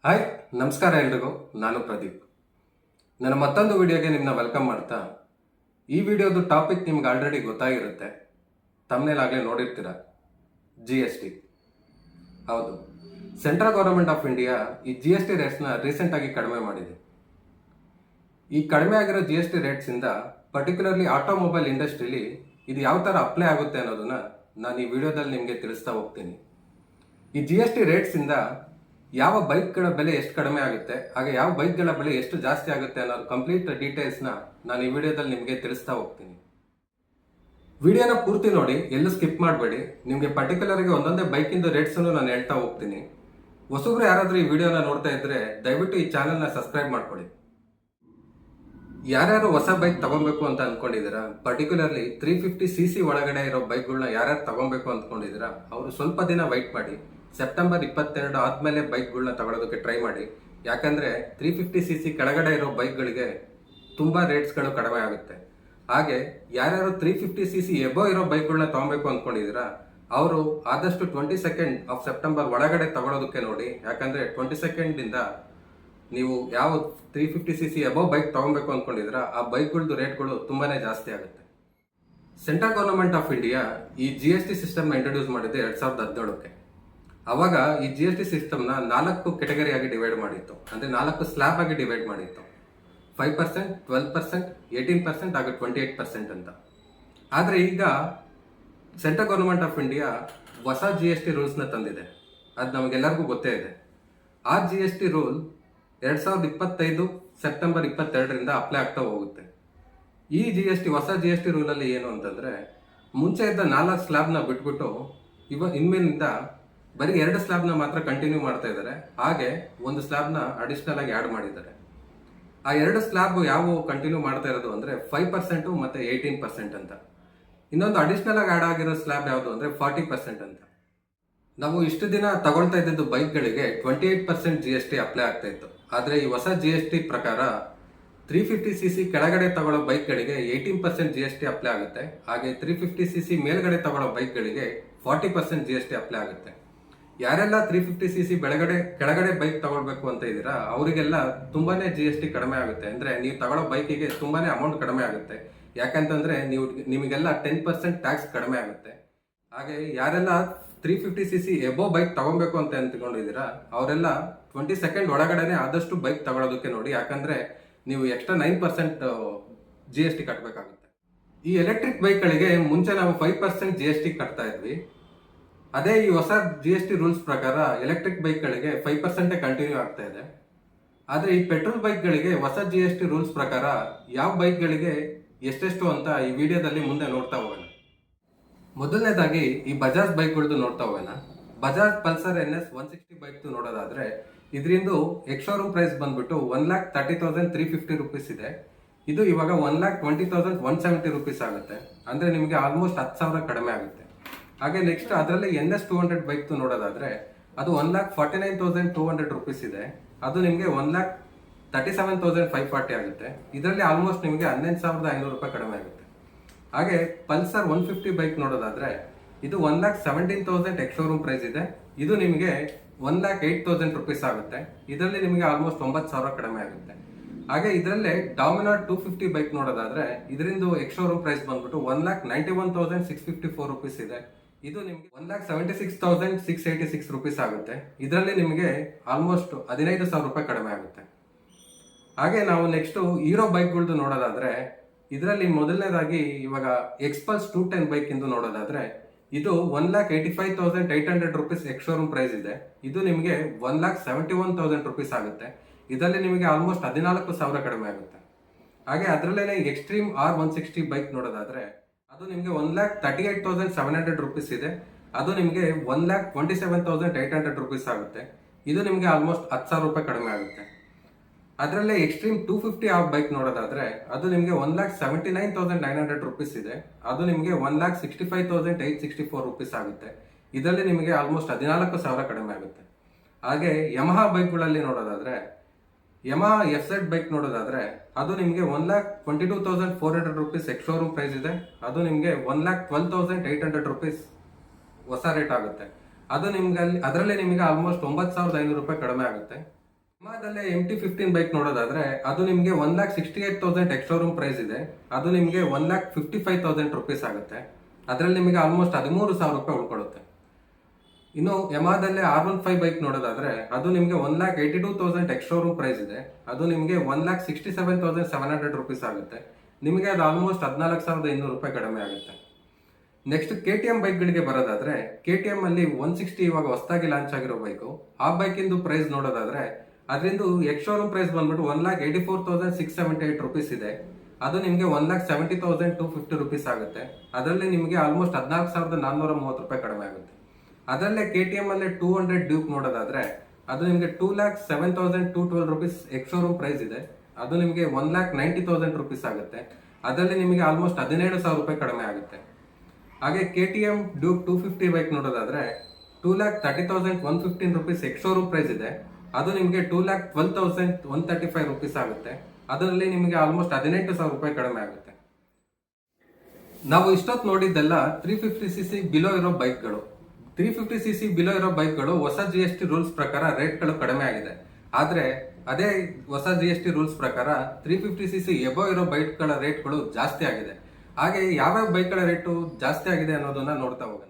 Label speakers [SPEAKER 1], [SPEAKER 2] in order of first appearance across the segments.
[SPEAKER 1] Hi, ನಮಸ್ಕಾರ ಎಲ್ರಿಗೂ. ನಾನು ಪ್ರದೀಪ್. ನನ್ನ ಮತ್ತೊಂದು ವಿಡಿಯೋಗೆ ನಿಮ್ಮನ್ನ ವೆಲ್ಕಮ್ ಮಾಡ್ತಾ, ಈ ವಿಡಿಯೋದು ಟಾಪಿಕ್ ನಿಮ್ಗೆ ಆಲ್ರೆಡಿ ಗೊತ್ತಾಗಿರುತ್ತೆ, ತಮ್ಮನೇಲಾಗಲೇ ನೋಡಿರ್ತೀರ. GST. ಹೌದು, ಸೆಂಟ್ರಲ್ ಗೌರ್ಮೆಂಟ್ ಆಫ್ ಇಂಡಿಯಾ ಈ GST ರೇಟ್ಸ್ನ ರೀಸೆಂಟಾಗಿ ಕಡಿಮೆ ಮಾಡಿದೆ. ಈ ಕಡಿಮೆ ಆಗಿರೋ GST ರೇಟ್ಸಿಂದ ಪರ್ಟಿಕ್ಯುಲರ್ಲಿ ಆಟೋಮೊಬೈಲ್ ಇಂಡಸ್ಟ್ರಿಲಿ ಇದು ಯಾವ ಥರ ಅಪ್ಲೈ ಆಗುತ್ತೆ ಅನ್ನೋದನ್ನ ನಾನು ಈ ವಿಡಿಯೋದಲ್ಲಿ ನಿಮಗೆ ತಿಳಿಸ್ತಾ ಹೋಗ್ತೀನಿ. ಈ GST ರೇಟ್ಸಿಂದ ಯಾವ ಬೈಕ್ಗಳ ಬೆಲೆ ಎಷ್ಟು ಕಡಿಮೆ ಆಗುತ್ತೆ, ಹಾಗೆ ಯಾವ ಬೈಕ್ಗಳ ಬೆಲೆ ಎಷ್ಟು ಜಾಸ್ತಿ ಆಗುತ್ತೆ ಅನ್ನೋದು ಕಂಪ್ಲೀಟ್ ಡೀಟೇಲ್ಸ್ನ ನಾನು ಈ ವಿಡಿಯೋದಲ್ಲಿ ನಿಮಗೆ ತಿಳಿಸ್ತಾ ಹೋಗ್ತೀನಿ. ವಿಡಿಯೋನ ಪೂರ್ತಿ ನೋಡಿ, ಎಲ್ಲೂ ಸ್ಕಿಪ್ ಮಾಡಬೇಡಿ. ನಿಮಗೆ ಪರ್ಟಿಕ್ಯುಲರ್ಗೆ ಒಂದೊಂದೇ ಬೈಕಿಂದು ರೇಟ್ಸನ್ನು ನಾನು ಹೇಳ್ತಾ ಹೋಗ್ತೀನಿ. ಹೊಸಬ್ರು ಯಾರಾದರೂ ಈ ವಿಡಿಯೋನ ನೋಡ್ತಾ ಇದ್ರೆ ದಯವಿಟ್ಟು ಈ ಚಾನಲ್ನ ಸಬ್ಸ್ಕ್ರೈಬ್ ಮಾಡ್ಕೊಳ್ಳಿ. ಯಾರ್ಯಾರು ಹೊಸ ಬೈಕ್ ತಗೊಬೇಕು ಅಂತ ಅಂದ್ಕೊಂಡಿದ್ದೀರಾ, ಪರ್ಟಿಕ್ಯುಲರ್ಲಿ 350cc ಒಳಗಡೆ ಇರೋ ಬೈಕ್ಗಳನ್ನ ಯಾರ್ಯಾರು ತಗೊಬೇಕು ಅಂದ್ಕೊಂಡಿದ್ದೀರಾ, ಅವರು ಸ್ವಲ್ಪ ದಿನ ವೈಟ್ ಮಾಡಿ ಸೆಪ್ಟೆಂಬರ್ 22 ಆದಮೇಲೆ ಬೈಕ್ಗಳನ್ನ ತಗೊಳ್ಳೋದಕ್ಕೆ ಟ್ರೈ ಮಾಡಿ. ಯಾಕಂದರೆ 350cc ಕೆಳಗಡೆ ಇರೋ ಬೈಕ್ಗಳಿಗೆ ತುಂಬ ರೇಟ್ಸ್ಗಳು ಕಡಿಮೆ ಆಗುತ್ತೆ. ಹಾಗೆ ಯಾರ್ಯಾರು 350cc ಎಬೋ ಇರೋ ಬೈಕ್ಗಳನ್ನ ತಗೊಬೇಕು ಅಂದ್ಕೊಂಡಿದ್ದೀರಾ, ಅವರು ಆದಷ್ಟು 22 ಸೆಪ್ಟೆಂಬರ್ ಒಳಗಡೆ ತಗೊಳ್ಳೋದಕ್ಕೆ ನೋಡಿ. ಯಾಕಂದರೆ 22 ನೀವು ಯಾವ 350cc ಎಬೋ ಬೈಕ್ ತಗೊಬೇಕು ಅಂದ್ಕೊಂಡಿದ್ದೀರಾ, ಆ ಬೈಕ್ಗಳದ್ದು ರೇಟ್ಗಳು ತುಂಬಾ ಜಾಸ್ತಿ ಆಗುತ್ತೆ. ಸೆಂಟ್ರಲ್ ಗೌರ್ಮೆಂಟ್ ಆಫ್ ಇಂಡಿಯಾ ಈ GST ಸಿಸ್ಟಮ್ನ ಇಂಟ್ರೊಡ್ಯೂಸ್ ಮಾಡಿದ್ದು 2017ಕ್ಕೆ. ಅವಾಗ ಈ GST ಸಿಸ್ಟಮ್ನ 4 ಕೆಟಗರಿ ಆಗಿ ಡಿವೈಡ್ ಮಾಡಿತ್ತು. ಅಂದರೆ 4 ಸ್ಲ್ಯಾಬ್ ಆಗಿ ಡಿವೈಡ್ ಮಾಡಿತ್ತು. 5%, 12%, 18% ಹಾಗೂ 28% ಅಂತ. ಆದರೆ ಈಗ ಸೆಂಟ್ರಲ್ ಗೌರ್ಮೆಂಟ್ ಆಫ್ ಇಂಡಿಯಾ ಹೊಸ GST ರೂಲ್ಸ್ನ ತಂದಿದೆ. ಅದು ನಮಗೆಲ್ಲರಿಗೂ ಗೊತ್ತೇ ಇದೆ. ಆ GST ರೂಲ್ 2025 ಸೆಪ್ಟೆಂಬರ್ 22 ಅಪ್ಲೈ ಆಗ್ತಾ ಹೋಗುತ್ತೆ. ಈ ಹೊಸ GST ರೂಲಲ್ಲಿ ಏನು ಅಂತಂದರೆ, ಮುಂಚೆ ಇದ್ದ 4 ಸ್ಲ್ಯಾಬ್ನ ಬಿಟ್ಬಿಟ್ಟು ಇನ್ಮೇಲಿಂದ ಬರೀ 2 ಸ್ಲ್ಯಾಬ್ನ ಮಾತ್ರ ಕಂಟಿನ್ಯೂ ಮಾಡ್ತಾ ಇದ್ದಾರೆ. ಹಾಗೆ ಒಂದು ಸ್ಲ್ಯಾಬ್ನ ಅಡಿಷನಲ್ ಆಗಿ ಆ್ಯಡ್ ಮಾಡಿದ್ದಾರೆ. ಆ 2 ಸ್ಲ್ಯಾಬ್ ಯಾವ ಕಂಟಿನ್ಯೂ ಮಾಡ್ತಾ ಇರೋದು ಅಂದರೆ 5% ಮತ್ತು 18% ಅಂತ. ಇನ್ನೊಂದು ಅಡಿಷನಲ್ ಆಗಿ ಆ್ಯಡ್ ಆಗಿರೋ ಸ್ಲ್ಯಾಬ್ ಯಾವುದು ಅಂದರೆ 40% ಅಂತ. ನಾವು ಇಷ್ಟು ದಿನ ತಗೊಳ್ತಾ ಇದ್ದಿದ್ದು ಬೈಕ್ಗಳಿಗೆ 28% GST ಅಪ್ಲೈ ಆಗ್ತಾ ಇತ್ತು. ಆದರೆ ಈ ಹೊಸ GST ಪ್ರಕಾರ 350cc ಕೆಳಗಡೆ ತಗೊಳ್ಳೋ ಬೈಕ್ಗಳಿಗೆ 18% GST ಅಪ್ಲೈ ಆಗುತ್ತೆ. ಹಾಗೆ 350cc ಮೇಲ್ಗಡೆ ತಗೊಳ್ಳೋ ಬೈಕ್ಗಳಿಗೆ 40% GST ಅಪ್ಲೈ ಆಗುತ್ತೆ. ಯಾರೆಲ್ಲ 350cc ಕೆಳಗಡೆ ಬೈಕ್ ತಗೊಳ್ಬೇಕು ಅಂತ ಇದ್ದೀರಾ, ಅವರಿಗೆಲ್ಲ ತುಂಬಾನೇ GST ಕಡಿಮೆ ಆಗುತ್ತೆ. ಅಂದರೆ ನೀವು ತಗೊಳ್ಳೋ ಬೈಕಿಗೆ ತುಂಬಾನೇ ಅಮೌಂಟ್ ಕಡಿಮೆ ಆಗುತ್ತೆ. ಯಾಕಂತಂದ್ರೆ ನಿಮಗೆಲ್ಲ 10% ಟ್ಯಾಕ್ಸ್ ಕಡಿಮೆ ಆಗುತ್ತೆ. ಹಾಗೆ ಯಾರೆಲ್ಲ 350cc ಎಬೋ ಬೈಕ್ ತಗೊಬೇಕು ಅಂತ ಅಂದ್ಕೊಂಡಿದ್ದೀರಾ, ಅವರೆಲ್ಲ 22 ಒಳಗಡೆನೆ ಆದಷ್ಟು ಬೈಕ್ ತಗೊಳ್ಳೋದಕ್ಕೆ ನೋಡಿ. ಯಾಕಂದ್ರೆ ನೀವು ಎಕ್ಸ್ಟ್ರಾ 9% GST ಕಟ್ಟಬೇಕಾಗುತ್ತೆ. ಈ ಎಲೆಕ್ಟ್ರಿಕ್ ಬೈಕ್ಗಳಿಗೆ ಮುಂಚೆ ನಾವು 5% GST ಕಟ್ತಾ ಇದ್ವಿ. ಅದೇ ಈ ಹೊಸ GST ರೂಲ್ಸ್ ಪ್ರಕಾರ ಎಲೆಕ್ಟ್ರಿಕ್ ಬೈಕ್ಗಳಿಗೆ 5% ಕಂಟಿನ್ಯೂ ಆಗ್ತಾ ಇದೆ. ಆದರೆ ಈ ಪೆಟ್ರೋಲ್ ಬೈಕ್ಗಳಿಗೆ ಹೊಸ GST ರೂಲ್ಸ್ ಪ್ರಕಾರ ಯಾವ ಬೈಕ್ಗಳಿಗೆ ಎಷ್ಟೆಷ್ಟು ಅಂತ ಈ ವಿಡಿಯೋದಲ್ಲಿ ಮುಂದೆ ನೋಡ್ತಾ ಹೋಗೋಣ. ಮೊದಲನೇದಾಗಿ ಈ ಬಜಾಜ್ ಬೈಕ್ಗಳದ್ದು ನೋಡ್ತಾ ಹೋಗೋಣ. ಬಜಾಜ್ ಪಲ್ಸರ್ NS 160 ಬೈಕ್ದು ನೋಡೋದಾದ್ರೆ ಇದರಿಂದ ಎಕ್ಸ್ ಶೋರೂಮ್ ಪ್ರೈಸ್ ಬಂದ್ಬಿಟ್ಟು 1,30,350 ರೂಪೀಸ್ ಇದೆ. ಇದು ಇವಾಗ 1,20,170 ರೂಪೀಸ್ ಆಗುತ್ತೆ. ಅಂದರೆ ನಿಮಗೆ ಆಲ್ಮೋಸ್ಟ್ 10,000 ಕಡಿಮೆ ಆಗುತ್ತೆ. ಹಾಗೆ ನೆಕ್ಸ್ಟ್ ಅದರಲ್ಲಿ NS 200 ಬೈಕ್ದು ನೋಡೋದಾದ್ರೆ ಅದು 1,49,200 ರೂಪೀಸ್ ಇದೆ. ಅದು ನಿಮಗೆ 1,37,540 ಆಗುತ್ತೆ. ಇದರಲ್ಲಿ ಆಲ್ಮೋಸ್ಟ್ ನಿಮಗೆ 11,500 ರೂಪಾಯಿ ಕಡಿಮೆ ಆಗುತ್ತೆ. ಹಾಗೆ ಪಲ್ಸರ್ 150 ಬೈಕ್ ನೋಡೋದಾದ್ರೆ ಇದು 1,17,000 ಎಕ್ಸ್ ಶೋರೂಮ್ ಪ್ರೈಸ್ ಇದೆ. ಇದು ನಿಮಗೆ 1,08,000 ರೂಪೀಸ್ ಆಗುತ್ತೆ. ಇದರಲ್ಲಿ ನಿಮಗೆ ಆಲ್ಮೋಸ್ಟ್ 9,000 ಕಡಿಮೆ ಆಗುತ್ತೆ. ಹಾಗೆ ಇದರಲ್ಲೇ ಡಾಮಿನಾರ್ 250 ಬೈಕ್ ನೋಡೋದಾದ್ರೆ ಇದರಿಂದ ಎಕ್ಸ್ ಶೋರೂಮ್ ಪ್ರೈಸ್ ಬಂದ್ಬಿಟ್ಟು 1,91,654 ರೂಪೀಸ್ ಇದೆ. ಇದು ನಿಮಗೆ 1,76,686 ರೂಪೀಸ್ ಆಗುತ್ತೆ. ಇದರಲ್ಲಿ ನಿಮಗೆ ಆಲ್ಮೋಸ್ಟ್ 15,000 ರೂಪಾಯಿ ಕಡಿಮೆ ಆಗುತ್ತೆ. ಹಾಗೆ ನಾವು ನೆಕ್ಸ್ಟ್ ಹೀರೋ ಬೈಕ್ಗಳದ್ದು ನೋಡೋದಾದ್ರೆ ಇದರಲ್ಲಿ ಮೊದಲನೇದಾಗಿ ಇವಾಗ ಎಕ್ಸ್ಪಲ್ಸ್ 210 ಬೈಕ್ ಇಂದು ನೋಡೋದಾದ್ರೆ ಇದು 1,85,800 ರೂಪೀಸ್ ಎಕ್ಸ್ ಶೋರೂಮ್ ಪ್ರೈಸ್ ಇದೆ. ಇದು ನಿಮಗೆ 1,71,000 ರೂಪೀಸ್ ಆಗುತ್ತೆ. ಇದರಲ್ಲಿ ನಿಮಗೆ ಆಲ್ಮೋಸ್ಟ್ 14,000 ಕಡಿಮೆ ಆಗುತ್ತೆ. ಹಾಗೆ ಅದರಲ್ಲೇ ಎಕ್ಸ್ಟ್ರೀಮ್ R160 ಬೈಕ್ ನೋಡೋದಾದ್ರೆ ಅದು ನಿಮಗೆ 1,38,700 ರೂಪೀಸ್ ಇದೆ. ಅದು ನಿಮಗೆ 1,27,800 ರೂಪೀಸ್ ಆಗುತ್ತೆ. ಇದು ನಿಮಗೆ ಆಲ್ಮೋಸ್ಟ್ 10,000 ರೂಪಾಯಿ ಕಡಿಮೆ ಆಗುತ್ತೆ. ಅದರಲ್ಲೇ ಎಕ್ಸ್ಟ್ರೀಮ್ 250 ಬೈಕ್ ನೋಡೋದಾದ್ರೆ ಅದು ನಿಮಗೆ 1,79,900 ರೂಪೀಸ್ ಇದೆ. ಅದು ನಿಮಗೆ 1,65,864 ರೂಪೀಸ್ ಆಗುತ್ತೆ. ಇದರಲ್ಲಿ ನಿಮಗೆ ಆಲ್ಮೋಸ್ಟ್ 14,000 ಕಡಿಮೆ ಆಗುತ್ತೆ. ಹಾಗೆ ಯಮಹಾ ಬೈಕ್ಗಳಲ್ಲಿ ನೋಡೋದಾದ್ರೆ ಯಮಹಾ FZ ಬೈಕ್ ನೋಡೋದಾದ್ರೆ ಅದು ನಿಮಗೆ 1,22,400 ರೂಪೀಸ್ ಎಕ್ಸ್ ಶೋರೂಮ್ ಪ್ರೈಸ್ ಇದೆ. ಅದು ನಿಮಗೆ 1,12,800 ರೂಪೀಸ್ ಹೊಸ ರೇಟ್ ಆಗುತ್ತೆ. ಅದು ನಿಮ್ಗೆ ಅದರಲ್ಲಿ ನಿಮಗೆ ಆಲ್ಮೋಸ್ಟ್ 9,500 ರೂಪಾಯಿ ಕಡಿಮೆ ಆಗುತ್ತೆ. ಯಮಹದಲ್ಲಿ MT-15 ಬೈಕ್ ನೋಡೋದಾದ್ರೆ ಅದು ನಿಮಗೆ 1,68,000 ಎಕ್ಸ್ ಶೋರೂಮ್ ಪ್ರೈಸ್ ಇದೆ. ಅದು ನಿಮಗೆ 1,55,000 ರುಪೀಸ್ ಆಗುತ್ತೆ. ಅದರಲ್ಲಿ ನಿಮಗೆ ಆಲ್ಮೋಸ್ಟ್ 13,000 ರೂಪಾಯಿ ಉಳ್ಕೊಳ್ಳುತ್ತೆ. ಇನ್ನು ಯಮಹದಲ್ಲಿ R15 ಬೈಕ್ ನೋಡೋದಾದ್ರೆ ಅದು ನಿಮಗೆ 1,82,000 ಎಕ್ಸ್ ಶೋರೂಮ್ ಪ್ರೈಸ್ ಇದೆ. ಅದು ನಿಮಗೆ 1,67,700 ರುಪೀಸ್ ಆಗುತ್ತೆ. ನಿಮಗೆ ಅದು ಆಲ್ಮೋಸ್ಟ್ 14,200 ರೂಪಾಯಿ ಕಡಿಮೆ ಆಗುತ್ತೆ. ನೆಕ್ಸ್ಟ್ KTM ಬೈಕ್ಗಳಿಗೆ ಬರೋದಾದ್ರೆ KTM ಅಲ್ಲಿ 160 ಇವಾಗ ಹೊಸದಾಗಿ ಲಾಂಚ್ ಆಗಿರೋ ಬೈಕು. ಆ ಬೈಕಿಂದು ಪ್ರೈಸ್ ನೋಡೋದಾದ್ರೆ ಅದರಿಂದ ಎಕ್ಸ್ ಶೋರೂಮ್ ಪ್ರೈಸ್ ಬಂದ್ಬಿಟ್ಟು 1,84,678 ರುಪೀಸ್ ಇದೆ. ಅದು ನಿಮಗೆ 1,70,250 ರುಪೀಸ್ ಆಗುತ್ತೆ. ಅದರಲ್ಲಿ ನಿಮಗೆ ಆಲ್ಮೋಸ್ಟ್ 14,430 ರೂಪಾಯಿ ಕಡಿಮೆ ಆಗುತ್ತೆ. ಅದರಲ್ಲೇ KTM ಅಲ್ಲೇ 200 ಡ್ಯೂಕ್ ನೋಡೋದಾದ್ರೆ ಅದು ನಿಮಗೆ 2,07,212 ರುಪೀಸ್ ಎಕ್ಸ್ ಶೋರೂಮ್ ಪ್ರೈಸ್ ಇದೆ. ಅದು ನಿಮಗೆ 1,90,000 ರುಪೀಸ್ ಆಗುತ್ತೆ. ಅದರಲ್ಲಿ ನಿಮಗೆ ಆಲ್ಮೋಸ್ಟ್ 17,000 ರೂಪಾಯಿ ಕಡಿಮೆ ಆಗುತ್ತೆ. ಹಾಗೆ KTM ಡ್ಯೂಕ್ 250 ಬೈಕ್ ನೋಡೋದಾದ್ರೆ 2,30,115 ರುಪೀಸ್ ಎಕ್ಸ್ ಶೋರೂಮ್ ಪ್ರೈಸ್ ಇದೆ. ಅದು ನಿಮಗೆ 2,12,135 ರುಪೀಸ್ ಆಗುತ್ತೆ. ಅದರಲ್ಲಿ ನಿಮಗೆ ಆಲ್ಮೋಸ್ಟ್ 18,000 ರೂಪಾಯಿ ಕಡಿಮೆ ಆಗುತ್ತೆ. ನಾವು ಇಷ್ಟೊತ್ತು ನೋಡಿದ್ದೆಲ್ಲ 350cc ಬಿಲೋ ಇರೋ ಬೈಕ್ಗಳು. 350cc ಬಿಲೋ ಇರೋ ಬೈಕ್ಗಳು ಹೊಸ GST ರೂಲ್ಸ್ ಪ್ರಕಾರ ರೇಟ್ಗಳು ಕಡಿಮೆ ಆಗಿದೆ. ಆದ್ರೆ ಅದೇ ಹೊಸ GST ರೂಲ್ಸ್ ಪ್ರಕಾರ 350cc ಎಬೋ ಇರೋ ಬೈಕ್ಗಳ ರೇಟ್ಗಳು ಜಾಸ್ತಿ ಆಗಿದೆ. ಹಾಗೆ ಯಾವ್ಯಾವ ಬೈಕ್ಗಳ ರೇಟು ಜಾಸ್ತಿ ಆಗಿದೆ ಅನ್ನೋದನ್ನ ನೋಡ್ತಾ ಹೋಗೋಣ.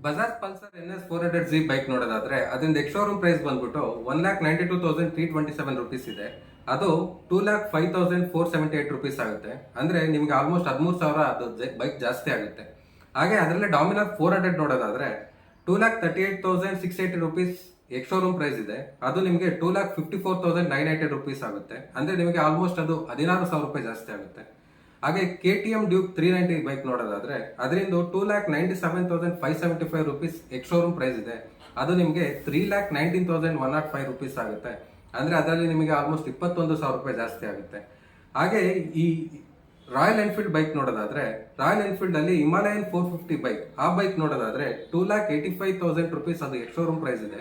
[SPEAKER 1] Bajaj Pulsar NS 400Z bike ನೋಡೋದಾದ್ರೆ ಅದರಿಂದ ಎಕ್ಸ್ ಶೋರೂಮ್ ಪ್ರೈಸ್ ಬಂದ್ಬಿಟ್ಟು 1,92,327 ರುಪೀಸ್ ಇದೆ. ಅದು 2,05,478 ರುಪೀಸ್ ಆಗುತ್ತೆ. ಅಂದ್ರೆ ನಿಮ್ಗೆ ಆಲ್ಮೋಸ್ಟ್ 13,000 ಅದು ಬೈಕ್ ಜಾಸ್ತಿ ಆಗುತ್ತೆ. ಹಾಗೆ ಅದರಲ್ಲೇ ಡಾಮಿನರ್ 400 ನೋಡೋದಾದ್ರೆ 2,38,680 ರುಪೀಸ್ ಎಕ್ಸ್ ಶೋರೂಮ್ ಪ್ರೈಸ್ ಇದೆ. ಅದು ನಿಮಗೆ 2,54,980 ರುಪೀಸ್ ಆಗುತ್ತೆ. ಅಂದ್ರೆ ನಿಮಗೆ ಆಲ್ಮೋಸ್ಟ್ ಅದು 16,000 ರೂಪಾಯಿ ಜಾಸ್ತಿ ಆಗುತ್ತೆ. ಹಾಗೆ KTM ಡ್ಯೂಕ್ 390 ಬೈಕ್ ನೋಡೋದಾದ್ರೆ ಅದರಿಂದ 2,97,575 ರುಪೀಸ್ ಎಕ್ಸ್ ಶೋರೂಮ್ ಪ್ರೈಸ್ ಇದೆ. ಅದು ನಿಮಗೆ 3,19,105 ರುಪೀಸ್ ಆಗುತ್ತೆ. ಅಂದ್ರೆ ಅದರಲ್ಲಿ ನಿಮಗೆ ಆಲ್ಮೋಸ್ಟ್ 21,000 ರೂಪಾಯಿ ಜಾಸ್ತಿ ಆಗುತ್ತೆ. ಹಾಗೆ ಈ ರಾಯಲ್ ಎನ್ಫೀಲ್ಡ್ ಬೈಕ್ ನೋಡೋದಾದ್ರೆ ರಾಯಲ್ ಎನ್ಫೀಲ್ಡ್ ಅಲ್ಲಿ ಹಿಮಾಲಯನ್ 450 ಬೈಕ್, ಆ ಬೈಕ್ ನೋಡೋದಾದ್ರೆ 2,85,000 ರುಪೀಸ್ ಅದು ಎಕ್ಸ್ ಶೋರೂಮ್ ಪ್ರೈಸ್ ಇದೆ.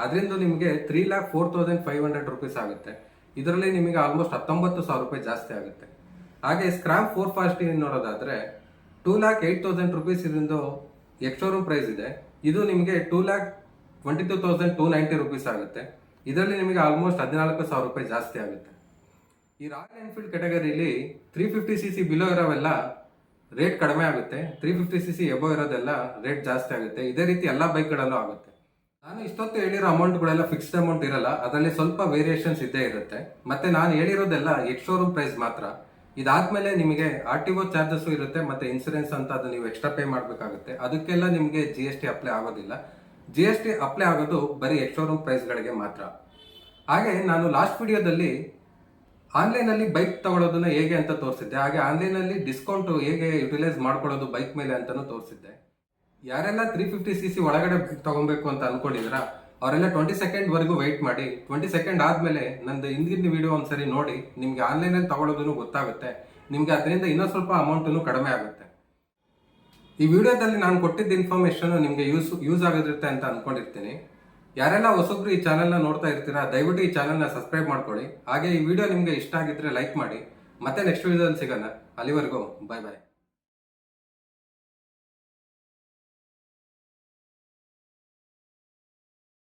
[SPEAKER 1] ಅದರಿಂದ ನಿಮಗೆ 3,04,500 ರುಪೀಸ್ ಆಗುತ್ತೆ. ಇದರಲ್ಲಿ ನಿಮಗೆ ಆಲ್ಮೋಸ್ಟ್ 19,000 ರೂಪಾಯಿ ಜಾಸ್ತಿ ಆಗುತ್ತೆ. ಹಾಗೆ ಸ್ಕ್ರಾಮ್ 440 ನೋಡೋದಾದ್ರೆ 2,08,000 ರುಪೀಸ್ ಇದರಿಂದ ಎಕ್ಸ್ ಶೋರೂಮ್ ಪ್ರೈಸ್ ಇದೆ. ಇದು ನಿಮಗೆ 2,22,290 ರುಪೀಸ್ ಆಗುತ್ತೆ. ಇದರಲ್ಲಿ ನಿಮಗೆ ಆಲ್ಮೋಸ್ಟ್ 14,000 ರೂಪಾಯಿ ಜಾಸ್ತಿ ಆಗುತ್ತೆ. ಈ ರಾಯಲ್ ಎನ್ಫೀಲ್ಡ್ ಕೆಟಗರಿಲಿ 350cc ಬಿಲೋ ಇರೋವೆಲ್ಲ ರೇಟ್ ಕಡಿಮೆ ಆಗುತ್ತೆ. 350cc ಎಬೋ ಇರೋದೆಲ್ಲ ರೇಟ್ ಜಾಸ್ತಿ ಆಗುತ್ತೆ. ಇದೇ ರೀತಿ ಎಲ್ಲ ಬೈಕ್ಗಳಲ್ಲೂ ಆಗುತ್ತೆ. ನಾನು ಇಷ್ಟೊತ್ತು ಹೇಳಿರೋ ಅಮೌಂಟ್ಗಳೆಲ್ಲ ಫಿಕ್ಸ್ಡ್ ಅಮೌಂಟ್ ಇರಲ್ಲ, ಅದರಲ್ಲಿ ಸ್ವಲ್ಪ ವೇರಿಯೇಷನ್ಸ್ ಇದ್ದೇ ಇರುತ್ತೆ. ಮತ್ತೆ ನಾನು ಹೇಳಿರೋದೆಲ್ಲ ಎಕ್ಸ್ ಶೋರೂಮ್ ಪ್ರೈಸ್ ಮಾತ್ರ. ಇದಾದ್ಮೇಲೆ ನಿಮಗೆ RTO ಚಾರ್ಜಸ್ ಇರುತ್ತೆ, ಮತ್ತೆ ಇನ್ಸೂರೆನ್ಸ್ ಅಂತ ಅದು ನೀವು ಎಕ್ಸ್ಟ್ರಾ ಪೇ ಮಾಡಬೇಕಾಗುತ್ತೆ. ಅದಕ್ಕೆಲ್ಲ ನಿಮಗೆ GST ಅಪ್ಲೈ ಆಗೋದಿಲ್ಲ. GST ಅಪ್ಲೈ ಆಗೋದು ಬರೀ ಎಕ್ಸ್ ಶೋರೂಮ್ ಪ್ರೈಸ್ಗಳಿಗೆ ಮಾತ್ರ. ಹಾಗೆ ನಾನು ಲಾಸ್ಟ್ ವಿಡಿಯೋದಲ್ಲಿ ಆನ್ಲೈನಲ್ಲಿ ಬೈಕ್ ತಗೊಳ್ಳೋದನ್ನ ಹೇಗೆ ಅಂತ ತೋರಿಸಿದ್ದೆ. ಹಾಗೆ ಆನ್ಲೈನಲ್ಲಿ ಡಿಸ್ಕೌಂಟ್ ಹೇಗೆ ಯುಟಿಲೈಸ್ ಮಾಡ್ಕೊಳ್ಳೋದು ಬೈಕ್ ಮೇಲೆ ಅಂತಾನು ತೋರಿಸಿದ್ದೆ. ಯಾರೆಲ್ಲ 350cc ಒಳಗಡೆ ತಗೊಬೇಕು ಅಂತ ಅನ್ಕೊಂಡಿದ್ರ ಅವರೆಲ್ಲ 20 ಸೆಕೆಂಡ್ ವರೆಗೂ ವೆಯ್ಟ್ ಮಾಡಿ. 20 ಸೆಕೆಂಡ್ ಆದ್ಮೇಲೆ ನಂದು ಹಿಂದಿನ ವಿಡಿಯೋ ಒಂದ್ಸರಿ ನೋಡಿ. ನಿಮ್ಗೆ ಆನ್ಲೈನಲ್ಲಿ ತಗೊಳ್ಳೋದನ್ನು ಗೊತ್ತಾಗುತ್ತೆ. ನಿಮ್ಗೆ ಅದರಿಂದ ಇನ್ನೂ ಸ್ವಲ್ಪ ಅಮೌಂಟನ್ನು ಕಡಿಮೆ ಆಗುತ್ತೆ. ಈ ವಿಡಿಯೋದಲ್ಲಿ ನಾನು ಕೊಟ್ಟಿದ್ದ ಇನ್ಫಾರ್ಮೇಶನ್ ನಿಮ್ಗೆ ಯೂಸ್ ಆಗಿರುತ್ತೆ ಅಂತ ಅನ್ಕೊಂಡಿರ್ತೀನಿ. ಯಾರೆಲ್ಲ ಹೊಸಬ್ರು ಈ ಚಾನೆಲ್ನ ನೋಡ್ತಾ ಇರ್ತೀರಾ ದಯವಿಟ್ಟು ಈ ಚಾನೆಲ್ನ ಸಬ್ಸ್ಕ್ರೈಬ್ ಮಾಡ್ಕೊಳ್ಳಿ. ಹಾಗೆ ಈ ವಿಡಿಯೋ ನಿಮ್ಗೆ ಇಷ್ಟ ಆಗಿದ್ರೆ ಲೈಕ್ ಮಾಡಿ. ಮತ್ತೆ ನೆಕ್ಸ್ಟ್ ವಿಡಿಯೋದಲ್ಲಿ ಸಿಗೋಣ. ಅಲ್ಲಿವರೆಗೂ ಬಾಯ್ ಬಾಯ್.